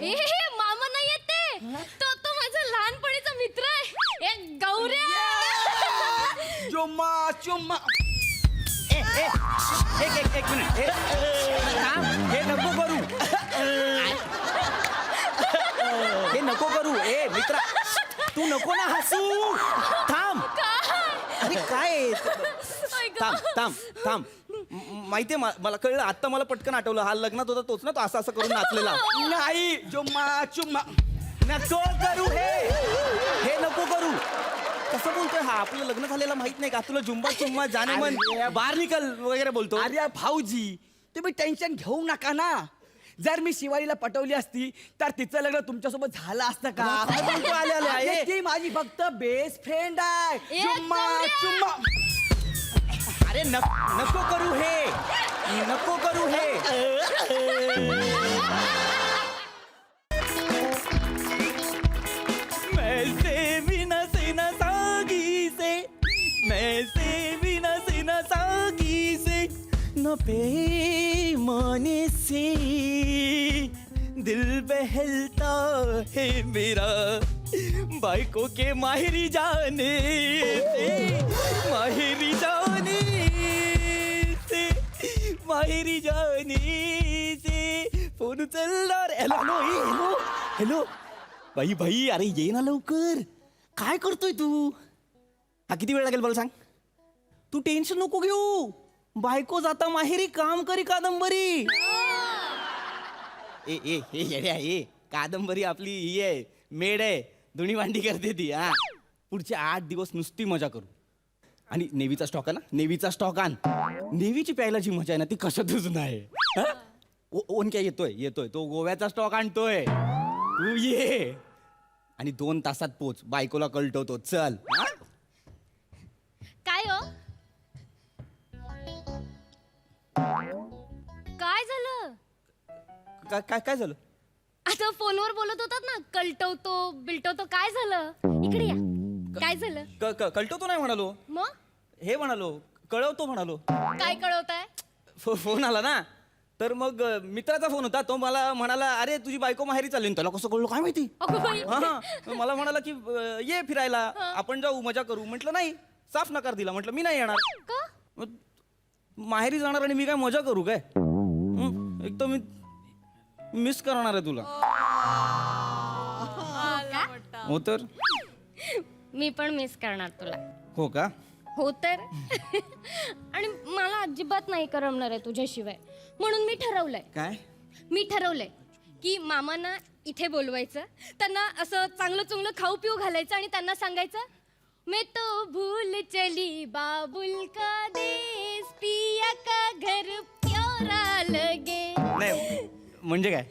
मामा नाही येते, तो माझा लहानपणीचा मित्र आहे. गौऱ्या. चुम्मा चुम्मा. एक मिनिट हे नको करू. हे नको करू. मित्रा तू नको ना हसू. थांब. अरे काय थांब. माहितीये मला कळलं आता. मला पटकन आठवलं हा लग्नात होता तोच ना तो असं असं करून नाचलेला. नाही चुम्मा चुम्मा. नको करू. हे नको करू. कसं बोलतोय हा? आपलं लग्न झालेलं माहित नाही का? तुला जुंबा चुम्मा जाने मन बाहेर निकल वगैरे बोलतो. अरे भाऊजी तुम्ही टेन्शन घेऊ नका ना. जर मी शिवानीला पटवली असती तर तिचं लग्न तुमच्यासोबत झालं असतं का? अरे ती माझी फक्त बेस्ट फ्रेंड आहे. चुम्मा चुम्मा. अरे नको करू हे. नको करू हे. मैसे बिना सीना सागी से, मैसे बिना सीना सागी से, न पैमाने से दिल बहलता है मेरा बाइकों के माहिरी जाने से, माहिरी जाने से, माहिरी जाने से फोन चलणार. Hello hello hello hello. बाई अरे ये ना लवकर. काय करतोय तू? हा किती वेळ लागेल मला सांग. तू टेन्शन नको घेऊ. बायको जाता माहेरी काम करी कादंबरी. ए येड्या कादंबरी आपली ही आहे मेड आहे. धुणी भांडी करते ती. पुढचे 8 दिवस नुसती मजा करू. आणि नेव्हीचा स्टॉक आहे ना, नेव्हीचा स्टॉक आण. नेव्हीची प्यायला जी मजा आहे ना ती कशातच नाही. ओन काय येतोय तो गोव्याचा स्टॉक आणतोय. तू ये आणि 2 तासात पोच. बायकोला कळटवतो. चल. काय हो? काय झालं? काय झालं? आता फोनवर बोलत होतात ना, कलटवतो बिलटवतो. काय झालं? इकडे या. काय झालं? कळटवतो नाही म्हणालो. मग हे म्हणालो कळवतो म्हणालो. काय कळवताय? फोन आला ना तर मग मित्राचा फोन होता. तो मला म्हणाला अरे तुझी बायको माहेरी चालली. त्याला कसं कळलं काय माहिती. अगो बाई. मला म्हणाला की ये फिरायला आपण जाऊ मजा करू. म्हटलं नाही. साफ नकार दिला. म्हटलं मी नाही येणार. का? माहेरी जाणार आणि मी काय मजा करू काय? एक तर मी मिस करणार आहे तुला. हो तर मी पण मिस करणार तुला. हो का? हो तर. आणि मला अजिबात नाही करमणार आहे तुझ्याशिवाय. म्हणून मी ठरवलंय. काय? मी ठरवलंय की मामांना इथे बोलवायचं, त्यांना असं चांगलं चुंगलं खाऊ पिऊ घालायचं आणि त्यांना सांगायचं मैं तो भूल चली बाबुल का देश पिया का घर प्यारा लगे. नाही म्हणजे काय?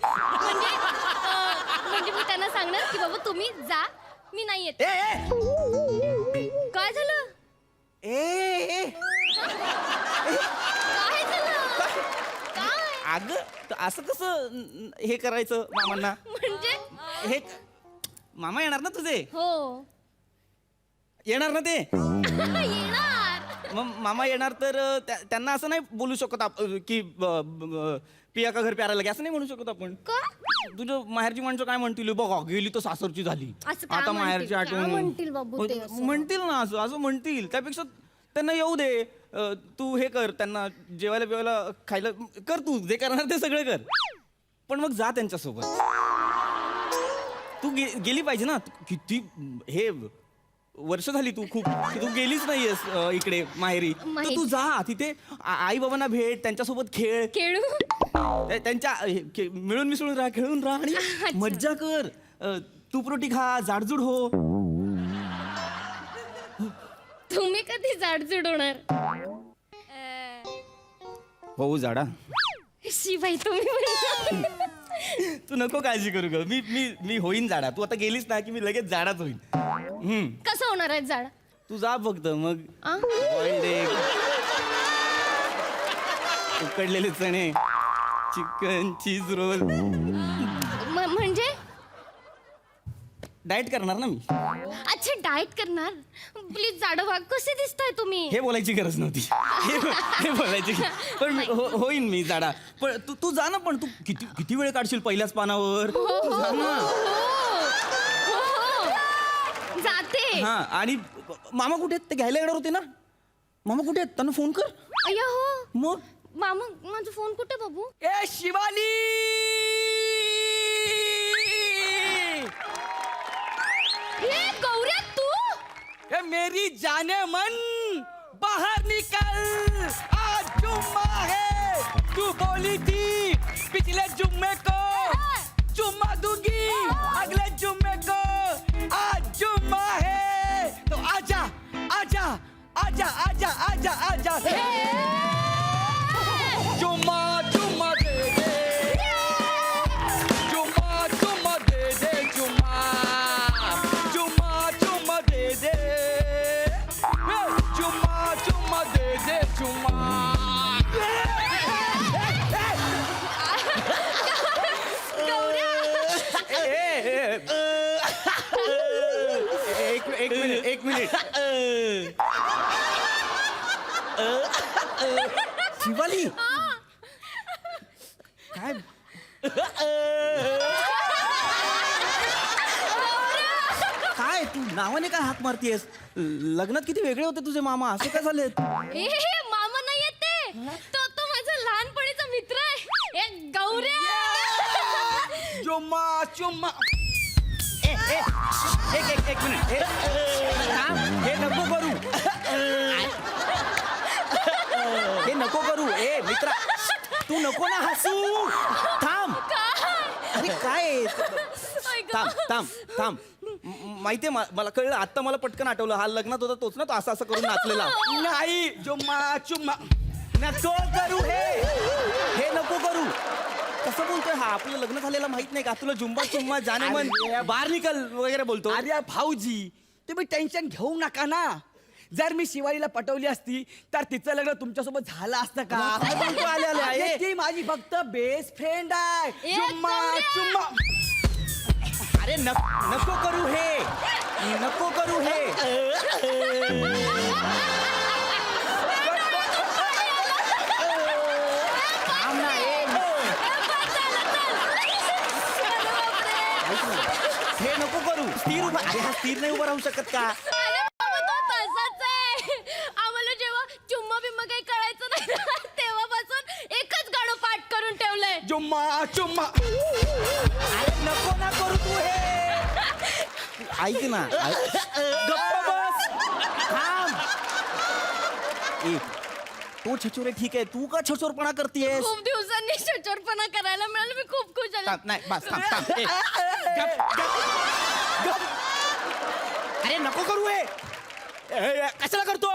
म्हणजे मी त्यांना सांगणार की बाबा तुम्ही जा, मी नाही येत. काय झालं? काय झालं? काय? अगं असं कसं हे करायचं मामांना? म्हणजे हे मामा येणार ना तुझे? हो. येणार ना ते? येणार. मग मामा येणार तर त्यांना असं नाही बोलू शकत की पिया का घर प्यारा लगे असं नाही म्हणू शकत आपण. का? तुझं माहेरची माणसं काय म्हणतील? बघा गेली तर सासरची झाली. असं का आता म्हणतील? माहेरची काय आठवण म्हणतील बाबू ते असं? म्हणतील ना असं म्हणतील. त्यापेक्षा त्यांना येऊ दे. तू हे कर त्यांना जेवायला बिवायला खायला कर. तू जे करणार ते सगळं कर. पण मग जा त्यांच्यासोबत. तू गेली पाहिजे ना. किती हे वर्ष झाली तू तू गेलीच नाहीयेस इकडे माहेरी. तर तू जा तिथे आई बाबांना भेट. त्यांच्यासोबत खेळू. त्यांच्या मिळून मिसळून राहा. खेळून राहा आणि मज्जा कर. तूप रोटी खा. जाडजूड हो. तुम्ही कधी जाडजूड होणार? हो जाडा. शिवाय तुम्ही तू नको काळजी करू ग. मी होईन जाडा. तू आता गेलीस ना की मी लगेच जाडाच होईन. कसं होणार आहे जाड? तू जा फक्त. मग उकडलेले चणे, चिकन, चीज रोल. म्हणजे डाएट करणार ना मी. अच्छा डाएट करणार. प्लीज जाडं व्हा. कसे दिसताय तुम्ही? हे बोलायची गरज नव्हती. हे बोलायची पण होईन मी जाडा. पण तू जा ना. पण तू किती वेळ काढशील पहिल्याच पानावर. तू जा ना. जाते. हा आणि मामा कुठे आहेत? ते घ्यायला येणार होते ना. मामा कुठे आहेत? त्यांना फोन कर. अय्या हो. मग मामा माझा फोन कुठे बाबू? ए शिवाली, हे गौऱ्या तू? ए मेरी जाने मन, बाहर निकल, आज जुम्मा है. तू बोली थी पिछले जुम्मे को जुम्मा दूंगी, अगले जुम्मे को. आज जुम्मा है तो आजा आजा आजा आजा आजा आजा. जुम्मा जुम्मा दे दे, जुम्मा जुम्मा दे दे, जुम्मा जुम्मा जुम्मा दे दे, जुम्मा जुम्मा दे दे, जुम्मा. एक मिनिट. शिवाली काय काय तू नावाने काय हाक मारतीयस? लग्नात किती वेगळे होते तुझे मामा. असे काय झालेत? हे मामा नाही येते. तो माझा लहानपणीचा मित्र आहे. ए गौऱ्या. जुम्मा जुम्मा. एक मिनिट. हे नको करू. हे नको करू. ए मित्रा तू नको ना हसू. थांब. अरे काय आई गं. थांब. माहितीये मला कळलं आता. मला पटकन आठवलं. हा लग्नात होता तोच ना. तो असं करून नाचलेला. नाही जुम्मा जुम्मा. नको करू. हे नको करू. कसं बोलतोय हा? आपलं लग्न झालेलं माहित नाही का? तुला जुंबा चुम्मा जाने मन बाहेर निकल वगैरे बोलतो. अरे भाऊजी, तुम्ही टेन्शन घेऊ नका ना. जर मी शिवालीला पटवली असती तर तिचं लग्न तुमच्यासोबत झालं असतं का? काय बोलतो आले अरे ती माझी फक्त बेस्ट फ्रेंड आहे. ए, जुम्मा गौऱ्या. जुम्मा. अरे नको करू हे. नको करू हे. थांब ना. हे नको करू. स्थिर उभा. अरे हा स्थिर नाही उभा राहू शकत का? अरे बाबा, तो तसाच आहे. आम्हाला जेव्हा चुम्मा बिम्मा काही कळायचं नाही ना, तेव्हापासून एकच गाणं पाठ करून ठेवलंय. जुम्मा जुम्मा. अरे नको ना करू तू हे. ऐक ना. गप्प बस. थांब. तो छचोरे ठीक आहे. तू का छचोरपणा करतेयस? खूप दिवसांनी शचोरपणा करायला मिळालं. मी खूप खुश झाले. नाही बस थांब. ए, गप. अरे नको करू हे. कशाला करतो?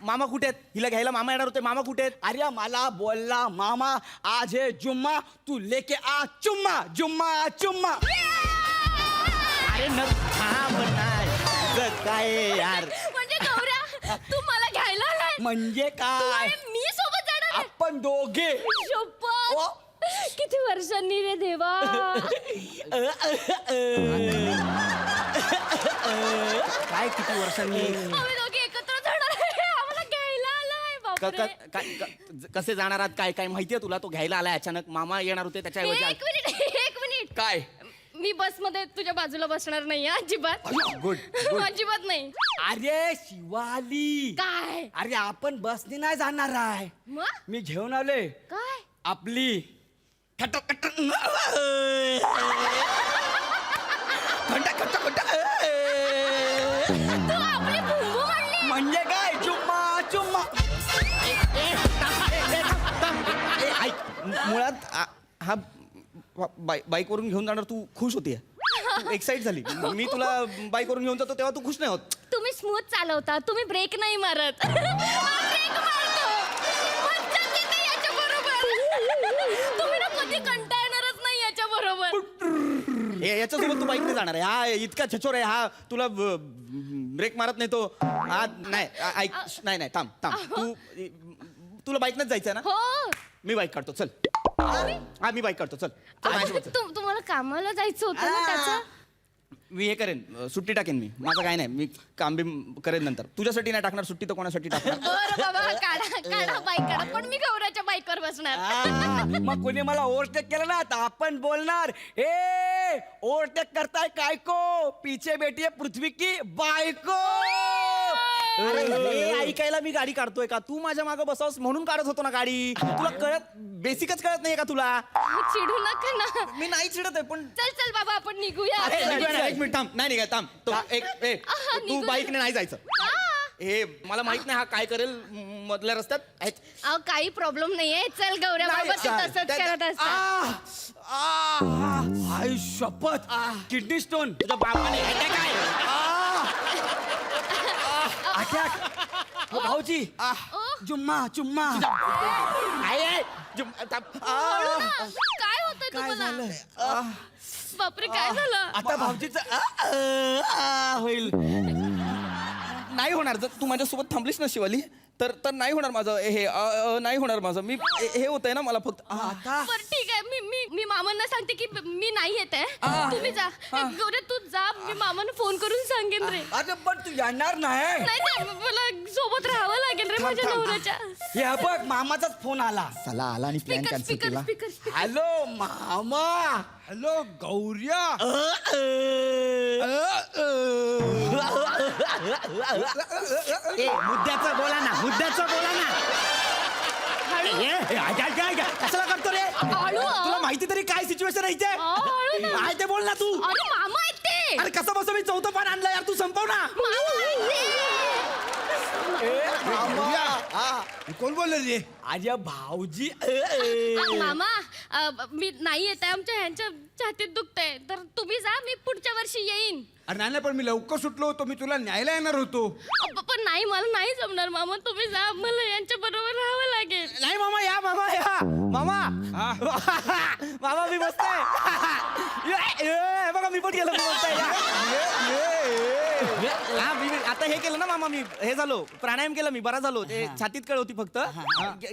मामा कुठे आहेत? हिला घ्यायला मामा येणार होते. मामा कुठे आहेत? अरे मला बोलला मामा आज है जुम्मा, तू लेके आ चुम्मा. जुम्मा चुम्मा. अरे थांब नाही. काय यार. म्हणजे गौऱ्या, तू मला घ्यायला आलाय? म्हणजे तू काय? आणि मी सोबत जाणार आहे? आपण दोघे. शपथ. ओ. किती वर्षांनी रे देवा. काय किती वर्षांनी? आम्ही दोघे एकत्र जाणार आहे. आम्हाला घ्यायला आलाय. बापरे. कसे जाणार आहात? काय माहितीये तुला? तो घ्यायला आलाय अचानक. मामा येणार होते त्याच्याऐवजी. एक मिनिट. काय? मी बसमध्ये तुझ्या बाजूला बसणार नाही. अजिबात. गुड. अजिबात नाही. अरे शिवाली, काय? अरे आपण बसने नाही जाणार आहे. मग मी घेऊन आलोय काय? आपली खटा खटा तू आपली भुंगू म्हणली. म्हणजे काय? चुम्मा चुम्मा. मुळात हा बाईकवरून घेऊन जाणार. तू खुश होती? तू एक्साइट झाली. मी तुला बाईकवरून घेऊन जातो तेव्हा तू खुश नाही होत. तुम्ही स्मूथ चालवता. तुम्ही ब्रेक नाही मारत. ब्रेक मारतो. मज्जाच येते याच्याबरोबर. तुम्ही ना कधी कंटाळणारच नाही याच्याबरोबर. याच्यासोबत तू बाईकने जाणार आहे? हा इतका छचोर आहे हा. तुला ब्रेक मारत नाही तो. हा नाही. ऐक. नाही थांब. तुला बाईकनेच जायचंय ना? हो. मी बाईक काढतो. चल. हा मी बाईक काढतो चल चल, माझ्यासोबत चल. तुम्हाला कामाला जायचं होतं ना त्याचं. मी हे करेन सुट्टी टाकेन मी माझं काय नाही मी काम बी करेन नंतर तुझ्यासाठी नाही टाकणार सुट्टी तर कोणासाठी टाकणार बरं बाबा काढा बाईक काढा पण मी गौऱ्याच्या बाईकवर बसणार. मग कोणी मला ओव्हरटेक केलं ना तर आपण बोलणार ए ओव्हरटेक करताय काय को पीछे बेटी है पृथ्वी की बायको. अरे हे ऐकायला मी गाडी काढतोय का तू माझ्या मागं बसावस म्हणून काढत होतो ना गाडी तुला कळत बेसिकच कळत नाहीये का तुला चिडू नका ना. मी नाही चिडत आहे पण चल चल बाबा आपण निघूया. अरे, एक मिनिट थांब नाही निघाय थांब तू निघू. बाईकने नाही जायचं हा. हे मला माहित नाही हा काय करेल मधल्या रस्त्यात अहो काही प्रॉब्लेम नाहीये. चल गौऱ्या नाही, बाबा चाल. तसंच करत असतात. आई शपथ किडनी स्टोन तुझ्या बापाने attack आहे. अटॅक भाऊजी जुम्मा चुम्मा आहे, आहे. हळू ना. काय होतंय काय तुम्हाला? झालं बापरे काय झालं? आता भाऊजीच होईल. नाही होणार जर तू माझ्यासोबत थांबलीस ना शिवाली तर तर नाही होणार माझं हे नाही होणार माझं मी हे होतंय ना मला फक्त आता बरं ठीक आहे मी मामांना सांगते की मी नाही येत आहे. तुम्ही जा गौऱ्या तू जा मी मामांना फोन करून सांगेन रे. अरे पण तू येणार नाही. नाही नाही मला सोबत राहावं लागेल रे माझ्या नवऱ्याच्या. हे बघ मामाचाच फोन आला. चला आला आणि प्लॅन स्पीकर कॅन्सल स्पीकर केला स्पीकर हॅलो मामा. हॅलो गौऱ्या मुद्द्याचं बोला ना कशाला करतो रे हळू तुला माहिती तरी काय सिच्युएशन आहे इथे हळू ना. काय ते बोल ना तू अरे मामा आहेत ते. अरे कसं बसं मी चौथं पान आणलं यार तू संपव ना मामा आहेत ते. कोण बोलले रे अरे भाऊजी मामा मी नाही येत आहे आमच्या ह्यांच्या छातीत दुखतंय तर तुम्ही जा मी पुढच्या वर्षी येईन. अरे नाही पण मी लवकर सुटलो होतो मी तुला न्यायला येणार होतो पण नाही मला नाही जमणार मामा तुम्ही जा मला यांच्या बरोबर राहावं लागेल. नाही मामा या मामा मामा मी बसतोय बघा मी पण गेलो मी बसतोय हा मी आता हे केलं ना मामा मी हे झालो प्राणायाम केलं मी बरा झालो ते छातीत कळ होती फक्त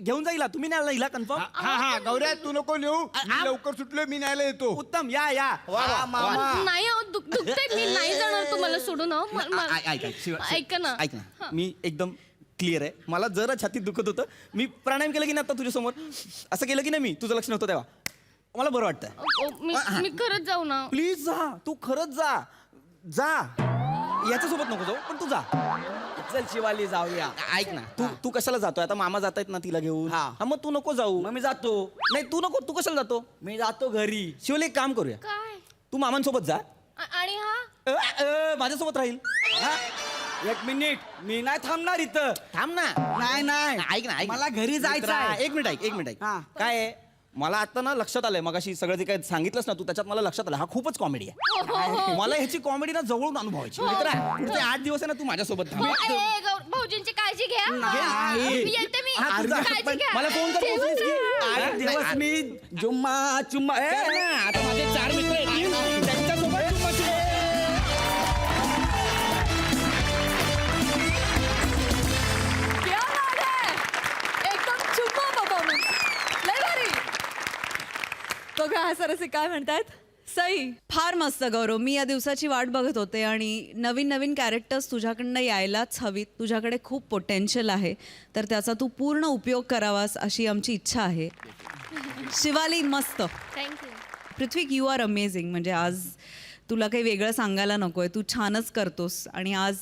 घेऊन जाईल तुम्ही न्यायला हिला कन्फर्म हा गौऱ्या तू नको नेऊ मी लवकर सुटलो मी न्यायला येतो उत्तम या मामा नाही अहो, दुखतंय मी नाही जाणार तुम्हाला सोडून अहो. ऐका ना ऐक ना मी एकदम क्लिअर आहे मला जरा छातीत दुखत होतं मी प्राणायाम केलं की नाही आता तुझ्या समोर असं केलं की नाही मी तुझं लक्ष नव्हतं तेव्हा मला बरं वाटतंय मी खरंच जाऊ ना. प्लीज जा तू खरंच जा याच्यासोबत नको जाऊ पण तू जा चल शिवाली जाऊया. ऐक ना तू कशाला जातोय आता मामा जातायत ना तिला घेऊन हा. मग तू नको जाऊ मग मी जातो. नाही तू नको तू कशाला जातो मी जातो घरी. शिवले एक काम करूया काय तू मामांसोबत जा आणि हा माझ्यासोबत राहील हा? एक मिनिट मी नाही थांबणार इथं. थांब ना नाही ऐक ना ऐक मला घरी जायचं आहे. एक मिनिट ऐक हा. काय आहे मला आता ना लक्षात आलंय मगाशी सगळं जे काय सांगितलंस ना तू त्याच्यात मला लक्षात आलं हा खूपच कॉमेडी आहे मला ह्याची कॉमेडी ना जवळून अनुभवायची मित्रा पुढचे 8 दिवस आहे ना तू माझ्यासोबत थांब भाऊजींची काळजी घ्या. आहे. मी येते मी हा, तुझा. काळजी घ्या. मला फोन कर ठेवू पोहोचलीस की? ना. 8 दिवस मी जुम्मा चुम्मा कर ना, आता माझे 4 मित्र येतील त्यांच्यासोबत तू मस्त ये. क्या बात है एकदम चुम्मा परफॉर्मन्स लय भारी. बघा हा सरसे काय म्हणतात सई फार मस्त गौरव. मी या दिवसाची वाट बघत होते आणि नवीन नवीन कॅरेक्टर्स तुझ्याकडनं यायलाच हवीत. तुझ्याकडे खूप पोटेन्शियल आहे तर त्याचा तू पूर्ण उपयोग करावास अशी आमची इच्छा आहे. शिवाली मस्त. Thank you. Prithvi you are amazing. म्हणजे आज तुला काही वेगळं सांगायला नको आहे तू छानच करतोस आणि आज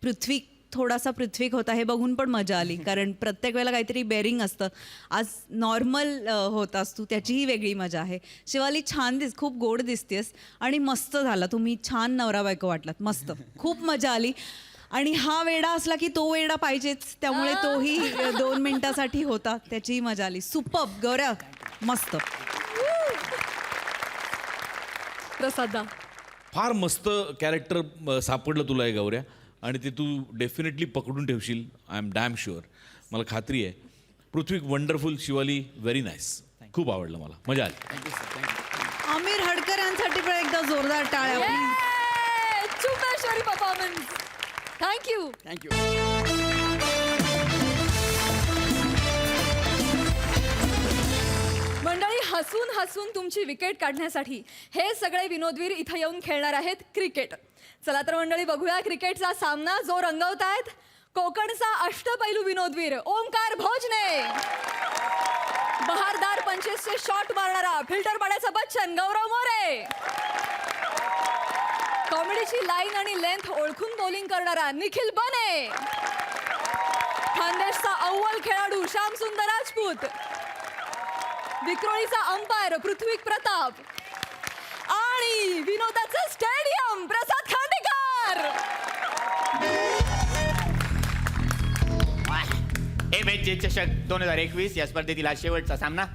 पृथ्वी थोडासा पृथ्वीक होता हे बघून पण मजा आली कारण प्रत्येक वेळेला काहीतरी बेरिंग असतं. आज नॉर्मल होतास तू त्याचीही वेगळी मजा आहे. शिवाली छान खूप गोड दिसतेस आणि मस्त झाला. तुम्ही छान नवरा बायको वाटलात मस्त खूप मजा आली. आणि हा वेडा असला की तो वेडा पाहिजेच त्यामुळे तोही 2 मिनिटासाठी होता त्याचीही मजा आली. सुपर्ब गौऱ्या मस्त. प्रसादा फार मस्त कॅरेक्टर सापडलं तुला हे गौऱ्या आणि ते तू डेफिनेटली पकडून ठेवशील. I am damn sure. मला खात्री आहे. पृथ्वी वंडरफुल. Shivali very nice. खूप आवडलं मला. मजा आली. आमिर हडकर यांसाठी पण एकदा जोरदार टाळ्या please. चुपेश्वरी परफॉर्मन्स. थँक्यू. थँक्यू. हसून हसून तुमची विकेट काढण्यासाठी हे सगळे विनोदवीर इथं येऊन खेळणार आहेत क्रिकेट. चला तर मंडळी, बघूया क्रिकेटचा सामना जो रंगवतायत कोकणचा अष्टपैलू विनोदवीर ओमकार भोजने, बहारदार पंचेसचे शॉट मारणारा फिल्टर पाड्याचा बच्चन गौरव मोरे, कॉमेडीची लाईन आणि लेंथ ओळखून बॉलिंग करणारा निखिल बने, खानदेशचा अव्वल खेळाडू श्याम सुंदर राजपूत, विक्रोळीचा अंपायर पृथ्वी प्रताप आणि विनोदाचं स्टेडियम प्रसाद खांडेकर. MHJ चषक 2021 या स्पर्धेतील आज शेवटचा सामना.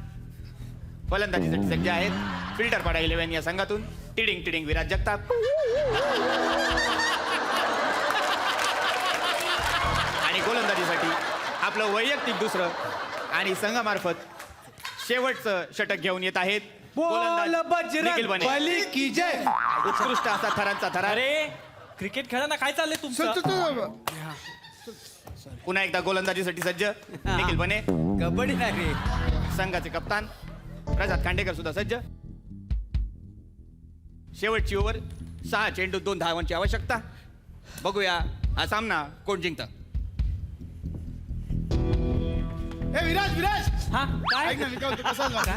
फलंदाजीसाठी सज्ज आहेत फिल्टर पाडा 11 या संघातून टिडिंग टिडिंग विराज जगताप आणि गोलंदाजीसाठी आपलं वैयक्तिक दुसरं आणि संघामार्फत शेवटचं षटक घेऊन येत आहेत गोलंदाज निखिल बने. उत्कृष्ट असा थरांचा थरा. अरे क्रिकेट खेळायला काय चाललंय तुमचं? पुन्हा एकदा गोलंदाजीसाठी सज्ज निखिल बने. कबड्डी रे. संघाचे कप्तान प्रसाद खांडेकर सुद्धा सज्ज. शेवटची ओव्हर 6 चेंडू 2 धावांची आवश्यकता. बघूया हा सामना कोण जिंकतं. ए विराज विराज हा काय ऐक ना, मी काय म्हणतो, कसा झाला?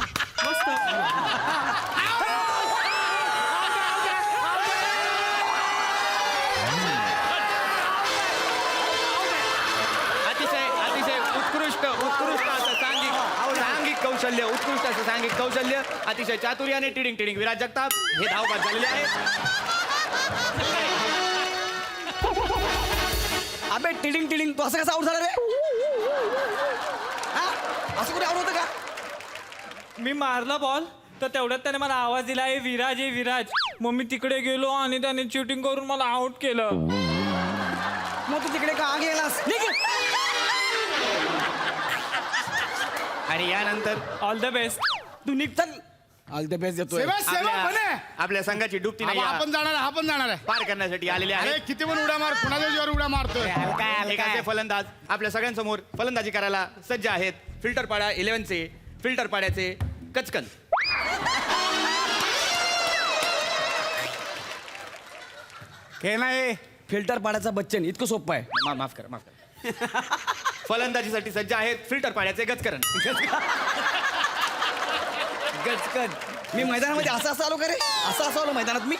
अतिशय अतिशय उत्कृष्ट असं सांघिक कौशल्य, उत्कृष्ट असं सांघिक कौशल्य, अतिशय चातुर्याने टिडिंग टिडिंग विराज जगताप हे धावबाद झालेले आहे. अबे टिडिंग टिडिंग तू असं कसं आउट झाला रे? हा? असं कुठे आउट होतं का? मी मारला बॉल तर तेवढ्यात त्याने मला आवाज दिला, हे विराज. मग मी तिकडे गेलो आणि त्याने चिटिंग करून मला आउट केलं. मग तू तिकडे का गेलास? आणि यानंतर ऑल द बेस्ट. तू निघ चल. ऑल द बेस्ट देतोय. सेवा बने. आपल्या संघाची डुबती नाही हा पण जाणार आहे. पार करण्यासाठी आलेले अरे आहेत. किती पण उड्या मार, कुणाच्या जीवावर उड्या मारतोय. एकाचे फलंदाज आपल्या सगळ्यांसमोर फलंदाजी करायला सज्ज आहेत फिल्टर पाडा 11चे फिल्टर पाड्याचे कचकन. हे नाही फिल्टर पाडायचा बच्चन इतकं सोपं आहे. माफ करा. फलंदाजीसाठी सज्ज आहेत फिल्टर पाड्याचे गचकरण. गचकन. मी मैदानामध्ये असं आलो का रे? असं आलो मैदानात मी.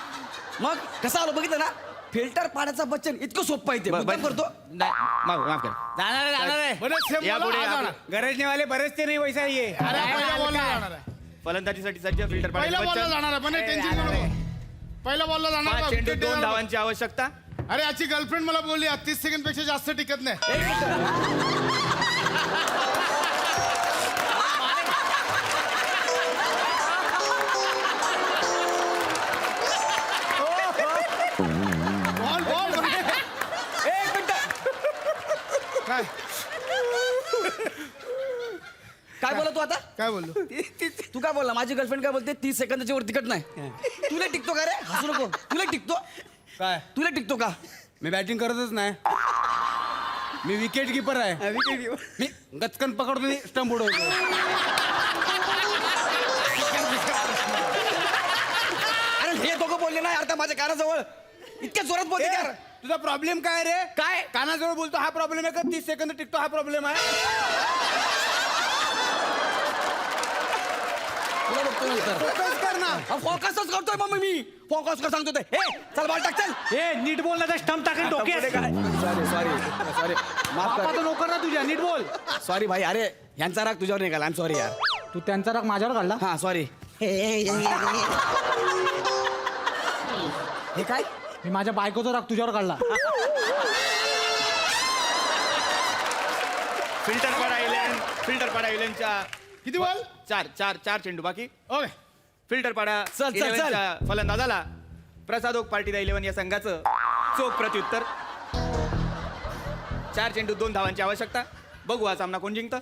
मग कसं आलो बघितलं ना? फिल्टर पाडायचा बच्चन इतकं सोपं आहे ते. मुद्दाम करतो. नाही, माफ करा. यापुढे गरजने वाले बरेच ते नाही वैसा ये. अरे पहिल्या बॉलला जाणार आहे. फलंदाजीसाठी सज्ज फिल्टर पहिल्या बॉलला पाड्याचे जाणार आहे, पण टेन्शन घेऊ नको. पहिल्या बॉलला जाणार 5 बा, चेंडू wicket 2 देणार बा. धावांची आवश्यकता. अरे याची गर्लफ्रेंड मला बोलली 30 सेकंड पेक्षा जास्त टिकत नाही. बॉल एक मिनिट. काय काय बोला तू आता? काय बोललो? तू काय बोलला? माझी गर्लफ्रेंड काय बोलते? 30 सेकंदाच्या वर तिकट नाही. तुला टिकतो का रे? हसू नको. तुला टिकतो? काय? तुला टिकतो का? मी बॅटिंग करतच नाही. मी विकेट किपर आहे. मी गचकन पकडतो स्टंप उडवतो. अरे हे दोघं बोलले नाही आता माझ्या कानाजवळ. इतक्या जोरात बोलते ए, यार. तुझा प्रॉब्लेम काय रे? काय? कानाजवळ बोलतो हा प्रॉब्लेम आहे का 30 सेकंद टिकतो हा प्रॉब्लेम आहे? तुला बघतो नंतर. फोकस कर ना. फोकसच करतोय मग मी. फोकस कर सांगतो ते. हे चल बॉल टाक चल. हे नीट बोल ना, स्टंप टाकेल डोक्यात. सॉरी माफ कर. तो नोकर ना तुझ्या, नीट बोल. सॉरी भाई. अरे यांचा राग तुझ्यावर निघाला. आय एम सॉरी यार. तू त्यांचा राग माझ्यावर काढला. हा सॉरी. हे काय? मी माझ्या बायकोचा राग तुझ्यावर काढला. फिल्टर पाडा 11च्या किती बॉल? 4 चेंडू बाकी. ओके. फिल्टर पाडा चल. 11च्या फलंदाजाला प्रसाद ओक पार्टी 11 या संघाचं चोख प्रत्युत्तर. 4 चेंडू 2 धावांची आवश्यकता. बघू हा सामना कोण जिंकतं.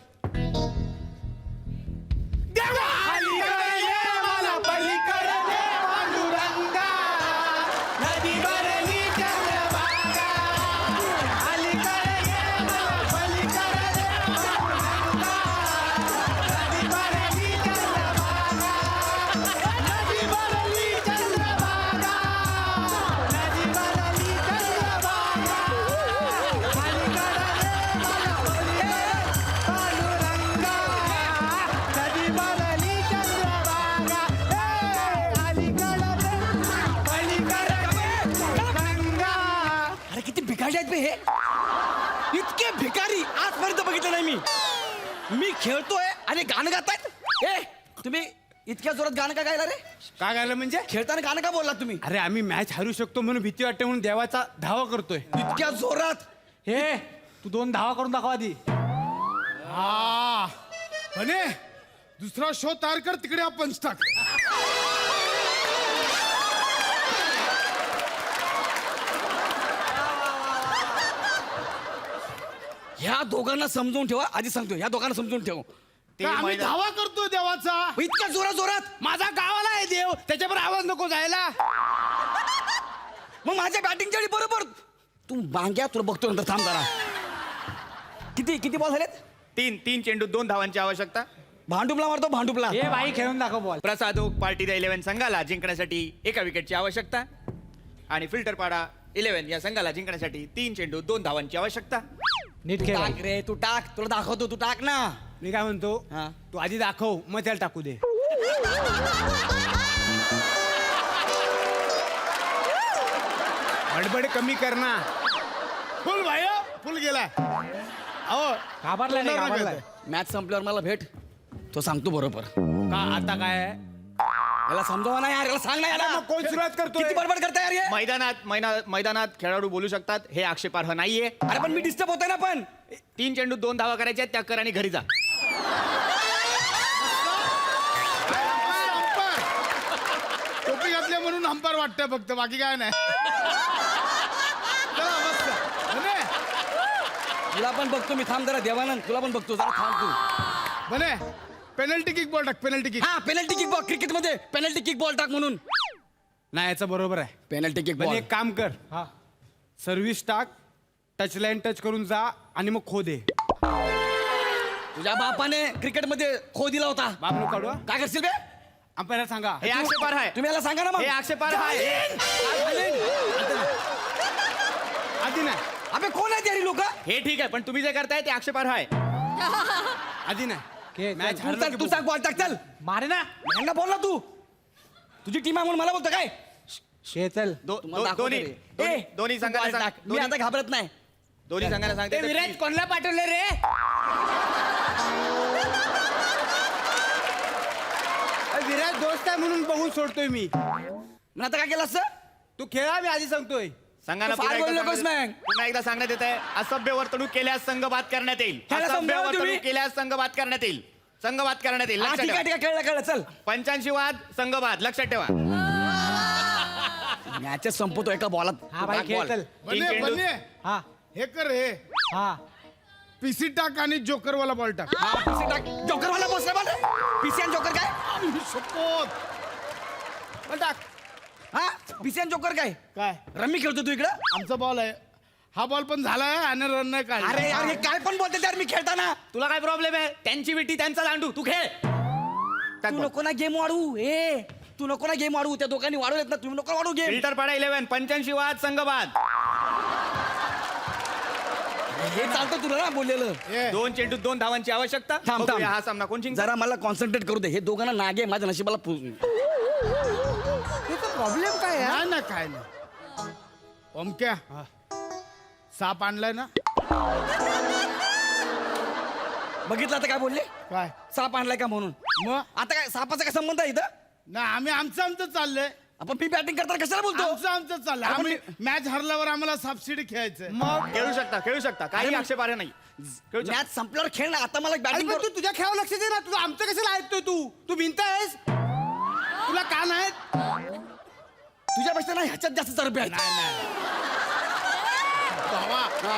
खेळाडू आहेत बे हे. इतके भिकारी आजपर्यंत बघितलं नाही मी खेळतोय आणि गाणं गातायत. ए तुम्ही इतक्या जोरात गाणं का गायला रे? काय गायला म्हणजे? खेळताना गाणं का बोलला तुम्ही अरे आम्ही मॅच हरू शकतो म्हणून भीती वाटते म्हणून देवाचा धावा करतोय. इतक्या जोरात? हे तू 2 धावा करून दाखव आधी. हा म्हणे दुसरा शो तयार कर, तिकडे आपण टाक. ह्या दोघांना समजून ठेवा. आधी सांगतो ह्या दोघांना समजून ठेव. ते का आम्ही मैदान- धावा करतोय देवाचा. इतक्या जोरात माझा गावाला आहे देव, त्याच्यावर आवाज नको जायला. मग माझ्या बॅटिंगच्या वेळी बरोबर तू बांग्या तुला बघतो नंतर. थांब जरा. किती बॉल झालेत? 3 चेंडू 2 धावांची आवश्यकता. भांडुपला मारतो भांडुपला. हे बाई खेळून दाखव ball. Prasad Oak party the 11 संघाला जिंकण्यासाठी 1 विकेटची आवश्यकता आणि फिल्टरपाडा 11 या संघाला जिंकण्यासाठी 3 चेंडू 2 धावांची आवश्यकता. नीट खेळ. टाक रे तू टाक. तुला दाखवतो तू टाक ना. मी काय म्हणतो, हा. तू आधी दाखव मग त्याला टाकू दे. बडबड कमी कर ना. फुल भाई फुल गेला. अहो घाबरलाय नाही, घाबरलाय. मॅच संपल्यावर मला भेट. तो सांगतो बरोबर. का आता काय आहे? याला समजावा ना यार. याला सांग ना याला. मग कोण सुरुवात करतोय? किती बडबड करता यार हे? मैदानात खेळाडू बोलू शकतात, हे आक्षेपार्ह नाहीये. अरे पण मी डिस्टर्ब होतोय ना पण. 3 चेंडू 2 धावा करायच्या त्या कर आणि घरी जा. अंपायर टोपी घातली म्हणून अंपायर वाटतंय फक्त, बाकी काय नाही. चला मस्त. म्हणे तुला पण बघतो मी. थांब जरा देवानंद. तुला पण बघतो जरा. थांब तू. म्हणे पेनल्टी किक बॉल टाक. Penalty kick. हा पेनल्टी किक बॉल. क्रिकेट मध्ये पेनल्टी किक बॉल टाक म्हणून. नाही याचं बरोबर आहे. पेनल्टी किक पण बॉल. एक काम कर, सर्व्हिस टाक, टच लाईन टच करून जा आणि मग खो दे. तुझ्या बापाने क्रिकेट मध्ये खो दिला होता. बाप नको काढू, हा. काय करशील बे? अंपायरला सांगा. हे आक्षेपार्ह आहे. तुम्ही याला सांगा ना मग. हे आक्षेपार्ह आहे. आधी नाही, अबे कोण आहेत यारी लोक? हे ठीक आहे, पण तुम्ही जे करताय ते आक्षेपार्ह आहे. आधी नाही. मॅच तू सांग बॉल टाक. चल मारे ना. यांना बोल ना तू. तुझी टीम आहे म्हणून मला बोलतो काय? चल. तुम्हाला दाखवतो दोन्ही रे. दोन्ही- ए, दोन्ही तू संघाला बॉल सांग. टाक. मी आता घाबरत नाही. दोन्ही संघाला सांगते विराज कोणला पाठवलं रे? विराज दोस्त आहे म्हणून बघून सोडतोय मी. मग आता काय केलं असं? तू खेळा, मी आधी सांगतोय. संघाला फार पुन्हा एकदा बोलू नकोस सांगण्यात- मॅन. पुन्हा एकदा सांगण्यात येत आहे, असभ्य वर्तणूक केल्यास संघ बाद करण्यात येईल. ह्याला असभ्य समजावं तुम्ही. वर्तणूक केल्यास संघ बाद करण्यात येईल. संघ बाद करण्यात येईल. हा लक्षात ठीक आहे ठेवा. ठीक आहे. कळलं चल. 85 वाद संघ बाद लक्षात ठेवा. मॅचच संपवतो एका बॉलात. हा भाई खेळ चल. बने चेंडू. बने हा हे कर हे हा. पीसी टाक आणि जोकर वाला बॉल टाक. जोकर वाला बसला बॉल. पीसी आणि जोकर काय? शपथ. बॉल टाक. हा पीसी आणि जोकर काय? काय रम्मी खेळतो तू इकडं? आमचा बॉल आहे हा. बॉल पण झालाय आणि रन नाही काय. अरे यार हे काय पण बोलते यार मी खेळताना. तुला काय प्रॉब्लेम आहे? त्यांची विटी त्यांचा दांडू, तू खेळ. टाक तू बॉल. नको ना गेम वाढवू. ए तू नको ना गेम वाढवू. त्या दोघांनी वाढवलेत ना. तुम्ही नको वाढवू गेम. फिल्टर पाडा 11 85 वाद संघ बाद. हे चालतं तुला ना बोललेलं. 2 चेंडू 2 धावांची आवश्यकता. थांब बघूया थांब. हा सामना कोण जिंकतो. जरा मला कॉन्सन्ट्रेट करू दे. हे दोघांना नागे माझ्या नशिबाला प्रॉब्लेम काय आहे? नाही ना काय नाही. ओमक्या साप आणलाय ना. बघितलं आता काय बोलले? काय साप आणलाय का म्हणून. मग आता काय सापाचा काय संबंध आहे इथं? ना आम्ही आमचं चाललंय. आपण मी बॅटिंग करताना कशाला बोलतो? आमचं चाललंय. अरे पण आम्ही मॅच हरल्यावर आम्हाला सबसिडी खेळायचंय. मग खेळू शकता काही अरे आक्षेपार्ह नाही. खेळू शकता. मॅच संपल्यावर खेळ ना. आता मला अरे बॅटिंग पण तू तुझ्या खेळावर लक्ष दे ना. तुझं आमचं कशाला ऐकतोय तू? तू भिंत आहेस, तुला कान आहेत. तुझ्यापेक्षा ना ह्याच्यात जास्त चरबी आहे. बाबा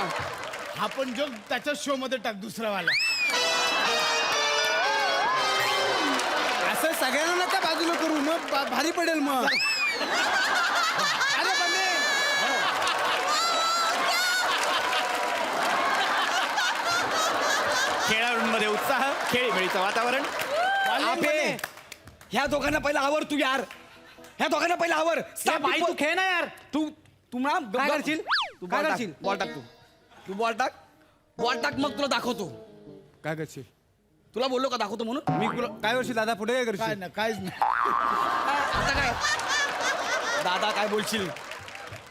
हा पण जो त्याच्या शो मध्ये टाक दुसरावाला. असं सगळ्यांना त्या बाजूला करू मग भारी पडेल मग. अरे बंदे. खेळाडूंमध्ये उत्साह, खेळीमेळीचं वातावरण. आपे, ह्या दोघांना पहिला आवर तू यार. ह्या दोघांना पहिला आवर. बाई तू खेळ ना यार. तू तू ना काय करशील? तू काय बॉल टाक. करशील? बॉल टाक तू. तू बॉल टाक. बॉल टाक मग तुला दाखवतो. काय करशील? तुला बोललो का दाखवतो म्हणून? मी काय करशील दादा? पुढे काय काय करशील? नाही काहीच नाही. आता काय दादा काय बोलशील?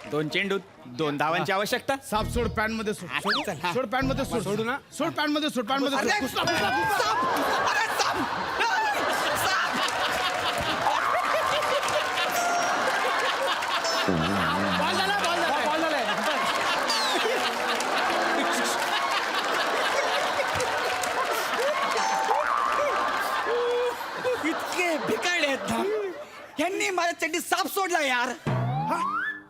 2 चेंडूत 2 धावांची आवश्यकता. साप सोड पॅन्ट मध्ये सोड सोड पॅन्ट मध्ये सोड सोडू ना सोड पॅन्ट मध्ये सोड पॅन्ट मध्ये अरे, सोड. अरे, बॉल झाला बॉल झाला इतके भिकाडे आहेत ना ह्यांनी माझ्या चड्डीत साप सोडला यार.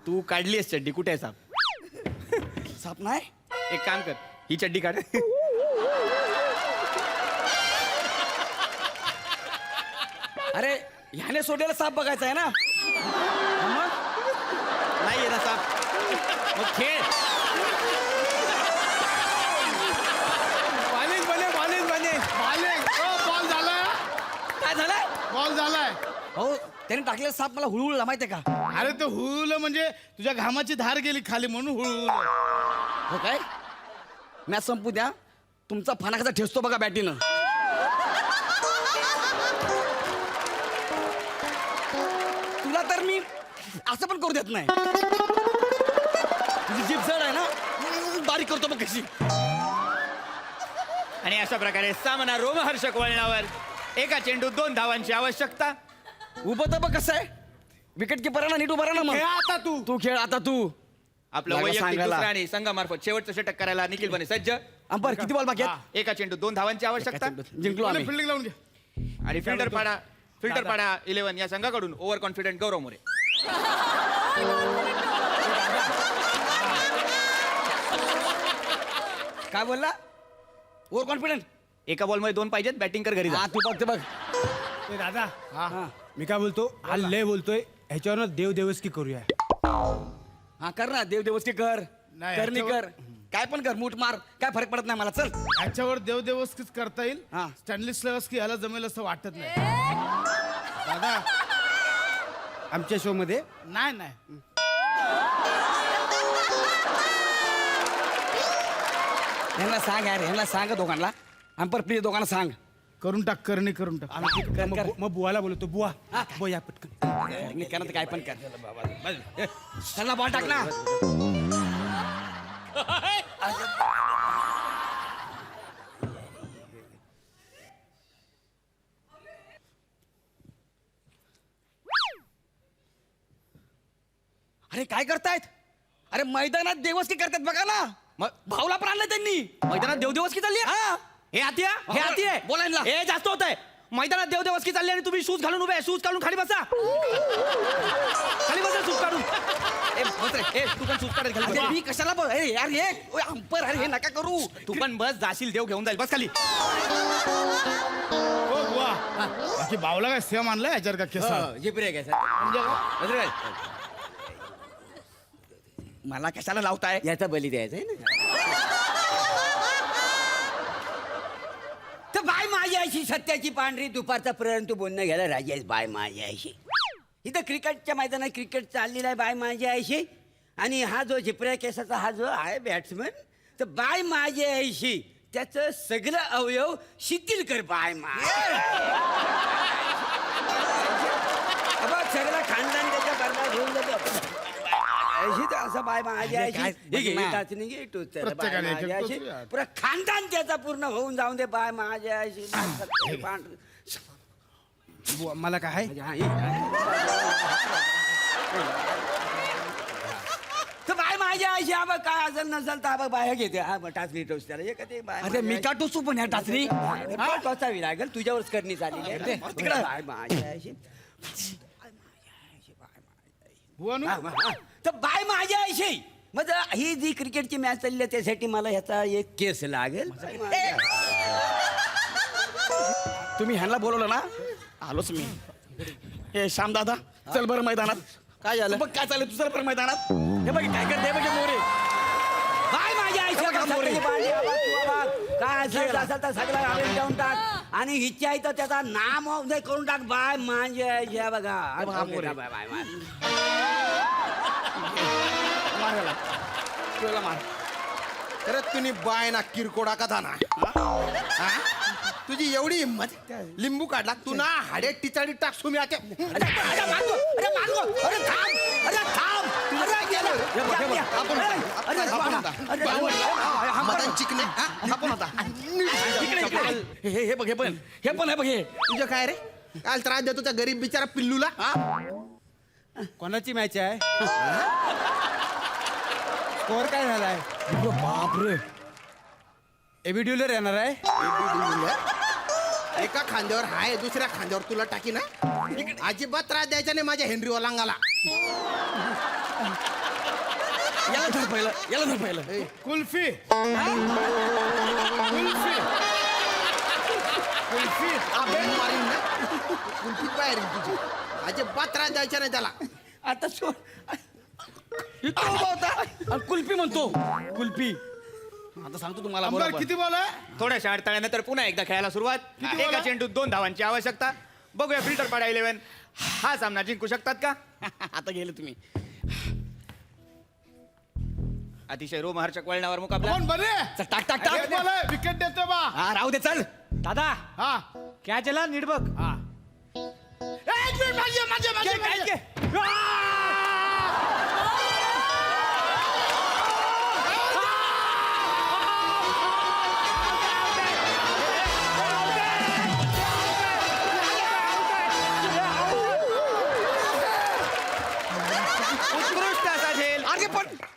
तू काढलीस चड्डी, कुठे आहे साप? साप नाही. एक काम कर, ही चड्डी काढ. अरे ह्याने सोडलेला साप बघायचा आहे ना. नाही ना साप, मग खेळ. बॉल झालाय काय झालंय? बॉल झालाय. हो त्याने टाकलेला साप मला हुळहुळला माहितीये का. अरे ते हुळलं म्हणजे तुझ्या घामाची धार गेली खाली म्हणून हुळहुळलं. हो काय मॅच संपू द्या तुमचा फणा कसा ठेचतो बघा बॅटीनं. तुला तर मी असं पण करू देत नाही. तुझी जीभ जड आहे ना बारीक करतो बघ कशी. आणि अशा प्रकारे सामना रोमहर्षक वळणावर. एका चेंडूत 2 धावांची आवश्यकता. उभं तर बघ कसं आहे. विकेट किपरांना नीट उभा राहा ना. मग खेळ आता तू. तू खेळ आता तू. आपलं लागलं वैयक्तिक सांगायला. दुसरा आणि संघामार्फत शेवटचं षटक करायला निखिल बने सज्ज. अंपर किती बॉल बाकी आहेत? एका चेंडूत 2 धावांची आवश्यकता. जिंकलो आम्ही. फिल्डिंग लावून घे. आणि फिल्टर पाडा 11 या संघाकडून ओव्हर कॉन्फिडंट गौरव मोरे. काय बोलला ओव्हर कॉन्फिडंट. एका बॉलमध्ये 2 पाहिजेत, बॅटिंग कर घरी जा. हा तू बघ ते बघ. ए दादा हा मी काय बोलतो हा लय बोलतोय ह्याच्यावर देव देवस की करूया. हा कर ना देव देवस्की कर. नाही, करणी याच्यावर- कर काय पण कर मूठ मार काय फरक पडत नाही मला. चल ह्याच्यावर देवदेवस्कीच करता येईल. हा. स्टॅनली स्लेवस्की ह्याला जमेल असं वाटत नाही. दादा आमच्या शो मध्ये नाही नाही ह्यांना सांग यार ह्यांना सांग दोघांना. अंपर प्लीज दोघांना सांग. करून टाक करणी करून टाक. कर, कर. मग बुवाला बोलतो बुवा हा. बुवा या पटकन. करणी करा तर काय पण कर. त्यांना बॉल टाक ना. अरे काय करतायत. अरे मैदानात देवस्की करतात बघा ना. मग भावला पण आणलं त्यांनी. मैदानात देवदेवस्की चालली आहे? हा हे हाती आहे? हे हाती आहे? बोलायला. हे जास्त होत आहे. मैदानात देवदेवस्की चालली आणि तुम्ही शूज घालून उभे आहे. शूज काढून खाली बसा. खाली बसा शूज काढून. ए, बस रे. ए, तू पण शूज काढ खाली अरे बस. मी कशाला बघ अरे यार हे ओय, अंपर अरे हे नका करू. तू पण बस, जाशील देव घेऊन जाईल. बस खाली. हो बुवा बाकी बावला काय सेम आणलाय ह्याच्यावर का केसा. म्हणजे काय? मला कशाला लावताय. याचा बली द्यायचा आहे ना. तर बाय माझी अशी सत्याची पांढरी दुपारचा पर्यंत तू बोलणं घ्यायला राजी आहेस. बाय माझी अशी इथं क्रिकेटच्या मैदानात क्रिकेट चाललेला आहे. बाय माझी अशी आणि हा जो झिपऱ्या केसाचा हा जो आहे बॅट्समन तर बाय माझी अशी त्याचं सगळं अवयव शिथिल कर. बाय सगळं खानदान त्याच्या बरबाद होऊन जातो. असं बाय माझी अरे अशी काय हे घे, बघ ना. टाचणी घे, टोचतं. बाय प्रत्येकाने माझी एक-एक अशी. टोचली आहे. पुरा खानदान त्याचा पूर्ण होऊन जाऊन दे. बाय माझ्या अशी बुवा, मला काय आहे? तर बाय माझ्या अशी हा बघ काय असेल नसेल तर हा बघ बाहेर घेते. हा बघ टाचणी टोच त्याला हे कधी बाय अरे मी का टोचू पण ह्या टाचणी. टोचावी लागेल तुझ्यावरच करणी झालेली आहे. तिकडं. बाय माझ्या अशी बुवा नु? तर बाय माझ्या अशी मग ही जी क्रिकेटची मॅच चालली आहे त्यासाठी मला ह्याचा एक केस लागेल. तुम्ही ह्यांना बोलवलं ना आलोच मी. हे श्याम दादा चल बरं मैदानात. काय झालं बघ काय चाललं तुझं बरं मैदानात. हे बघ काय करते बघ हे मोरे. बाय माझ्या काय असेल तर सगळं घालून जाऊन टाक आणि हिची आहे तर त्याचा नाम उदय करून टाक. बाय माझ्या बघा बाय बाय मारायला तुला मार. अरे तुम्ही बाय ना किरकोडा का थाना तुझी एवढी हिंमत लिंबू काढला तू ना हाडे टिचाडी टाक तुम्ही आता अरे थांब अरे थांब अरे गेलं हा पण होता इकडे, इकडे. हे बघ, हे पण आहे बघ हे. तुझं काय रे काल त्रास देतो त्या गरीब बिचारा पिल्लूला कोणाची मॅच आहे स्कोअर काय झालाय बापरे. एबी ड्युलर येणार आहे एका खांद्यावर हाय दुसऱ्या खांद्यावर तुला टाकी ना अजिबात त्रास द्यायचा नाही माझ्या हेनरी ओलांगाला. याला धर पहिलं. कुल्फी कुल्फी अबे, मारीन ना. कुल्फीत बाहेर येईल तुझी अजिबात त्रास द्यायचा नाही त्याला. आता सोड. इथं उभा होता आणि कुल्फी म्हणतो. कुल्फी. आता सांगतो तुम्हाला आमदार बरोबर. किती बॉल आहे थोड्याशा अडथळ्यानंतर पुन्हा एकदा खेळायला सुरुवात. किती एका बोला? चेंडूत 2 धावांची आवश्यकता. बघूया फिल्टर पाडा 11 हा सामना जिंकू शकतात का. आता गेले तुम्ही. अतिशय रोमहर्षक वळणावर मुकाबला. कोण बने चल, टाक. विकेट देतो बा हा राहू दे चल. दादा हा क्या चला नीट बघ एक मिनिट माझे